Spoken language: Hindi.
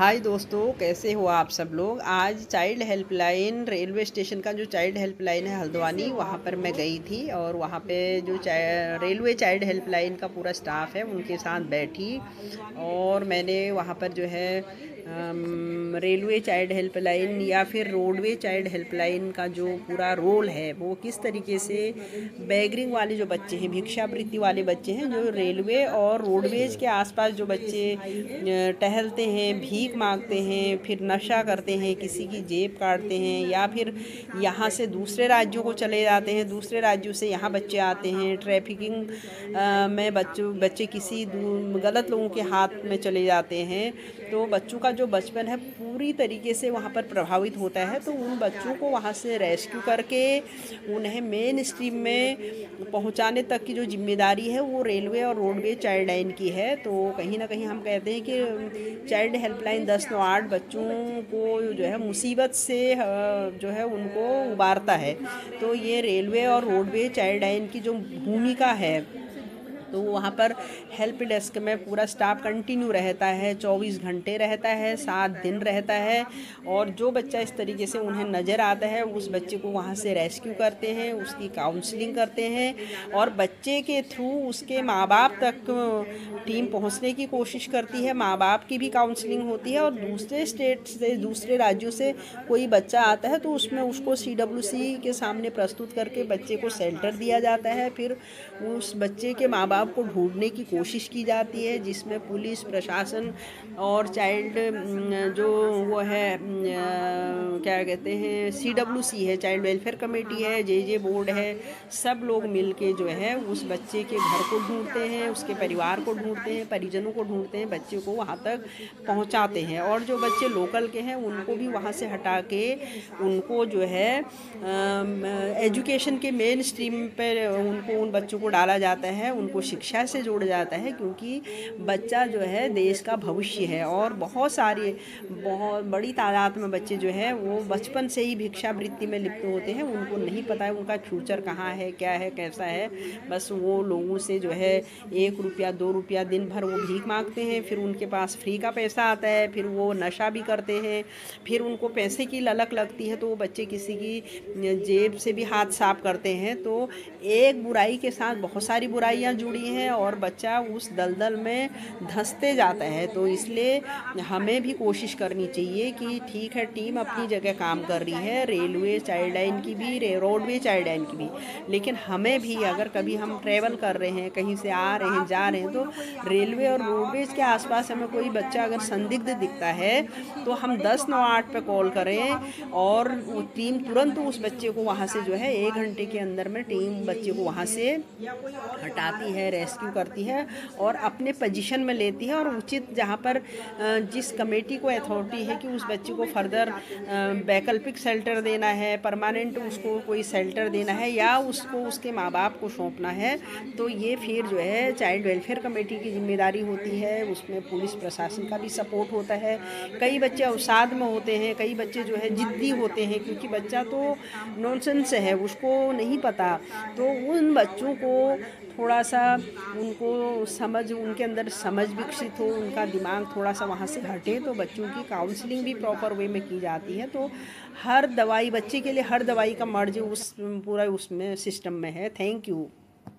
हाय दोस्तों, कैसे हो आप सब लोग। आज चाइल्ड हेल्पलाइन रेलवे स्टेशन का जो चाइल्ड हेल्पलाइन है हल्द्वानी, वहाँ पर मैं गई थी और वहाँ पे जो रेलवे चाइल्ड हेल्पलाइन का पूरा स्टाफ है उनके साथ बैठी और मैंने वहाँ पर जो है रेलवे चाइल्ड हेल्पलाइन या फिर रोडवे चाइल्ड हेल्पलाइन का जो पूरा रोल है वो किस तरीके से बेगरिंग वाले जो बच्चे हैं, भिक्षावृत्ति वाले बच्चे हैं, जो रेलवे और रोडवेज के आसपास जो बच्चे टहलते हैं, भीख मांगते हैं, फिर नशा करते हैं, किसी की जेब काटते हैं या फिर यहाँ से दूसरे राज्यों को चले जाते हैं, दूसरे राज्यों से यहाँ बच्चे आते हैं, ट्रैफिकिंग में बच्चे किसी गलत लोगों के हाथ में चले जाते हैं, तो बच्चों का जो बचपन है पूरी तरीके से वहाँ पर प्रभावित होता है। तो उन बच्चों को वहाँ से रेस्क्यू करके उन्हें मेन स्ट्रीम में पहुँचाने तक की जो जिम्मेदारी है वो रेलवे और रोडवे चाइल्ड लाइन की है। तो कहीं ना कहीं हम कहते हैं कि चाइल्ड हेल्पलाइन 1098 बच्चों को जो है मुसीबत से जो है उनको उबारता है। तो ये रेलवे और रोडवे चाइल्ड लाइन की जो भूमिका है, तो वहाँ पर हेल्प डेस्क में पूरा स्टाफ कंटिन्यू रहता है, 24 घंटे रहता है, 7 दिन रहता है। और जो बच्चा इस तरीके से उन्हें नज़र आता है उस बच्चे को वहाँ से रेस्क्यू करते हैं, उसकी काउंसलिंग करते हैं और बच्चे के थ्रू उसके माँ बाप तक टीम पहुँचने की कोशिश करती है। माँ बाप की भी काउंसलिंग होती है और दूसरे स्टेट से, दूसरे राज्यों से कोई बच्चा आता है तो उसमें उसको CWC के सामने प्रस्तुत करके बच्चे को शेल्टर दिया जाता है। फिर उस बच्चे के माँ बाप को ढूंढने की कोशिश की जाती है, जिसमें पुलिस प्रशासन और चाइल्ड जो वो है क्या कहते हैं CWC है, चाइल्ड वेलफेयर कमेटी है, JJ बोर्ड है, सब लोग मिलके जो है उस बच्चे के घर को ढूंढते हैं, उसके परिवार को ढूंढते हैं, परिजनों को ढूंढते हैं, बच्चे को वहाँ तक पहुँचाते हैं। और जो बच्चे लोकल के हैं उनको भी वहाँ से हटा के उनको जो है एजुकेशन के मेन स्ट्रीम पर उनको उन बच्चों को डाला जाता है, उनको शिक्षा से जोड़ा जाता है, क्योंकि बच्चा जो है देश का भविष्य है। और बहुत बड़ी तादाद में बच्चे जो है वो बचपन से ही भिक्षावृत्ति में लिप्त होते हैं। उनको नहीं पता है उनका फ्यूचर कहाँ है, क्या है, कैसा है। बस वो लोगों से जो है 1 रुपया 2 रुपया दिन भर वो भीख मांगते हैं, फिर उनके पास फ्री का पैसा आता है, फिर वो नशा भी करते हैं, फिर उनको पैसे की ललक लगती है तो वो बच्चे किसी की जेब से भी हाथ साफ करते हैं। तो एक बुराई के साथ बहुत सारी बुराइयां जुड़ी हैं और बच्चा उस दलदल में धंसते जाता है। तो इसलिए हमें भी कोशिश करनी चाहिए कि ठीक है, टीम अपनी जगह काम कर रही है, रेलवे चाइल्ड लाइन की भी, रोडवे चाइल्ड लाइन की भी, लेकिन हमें भी अगर कभी हम ट्रैवल कर रहे हैं, कहीं से आ रहे हैं, जा रहे हैं, तो रेलवे और रोडवेज के आसपास हमें कोई बच्चा अगर संदिग्ध दिखता है तो हम 1098 पे कॉल करें और वो टीम तुरंत उस बच्चे को वहाँ से जो है 1 घंटे के अंदर में टीम बच्चे को वहाँ से हटाती है, रेस्क्यू करती है और अपने पोजीशन में लेती है। और उचित जहाँ पर जिस कमेटी को अथॉरिटी है कि उस बच्चे को फर्दर वैकल्पिक शेल्टर देना है, परमानेंट उसको कोई शेल्टर देना है या उसको उसके माँ बाप को सौंपना है, तो ये फिर जो है चाइल्ड वेलफेयर कमेटी की जिम्मेदारी होती है। उसमें पुलिस प्रशासन का भी सपोर्ट होता है। कई बच्चे अवसाद में होते हैं, कई बच्चे जो है जिद्दी होते हैं, क्योंकि बच्चा तो नॉनसेंस है, उसको नहीं पता। तो उन बच्चों को थोड़ा सा उनको समझ, उनके अंदर समझ विकसित हो, उनका दिमाग थोड़ा सा वहाँ से हटे, तो बच्चों की काउंसलिंग भी प्रॉपर वे में की जाती है। तो हर दवाई बच्चे के लिए, हर दवाई का मर्ज उस पूरा उसमें सिस्टम में है। Thank you.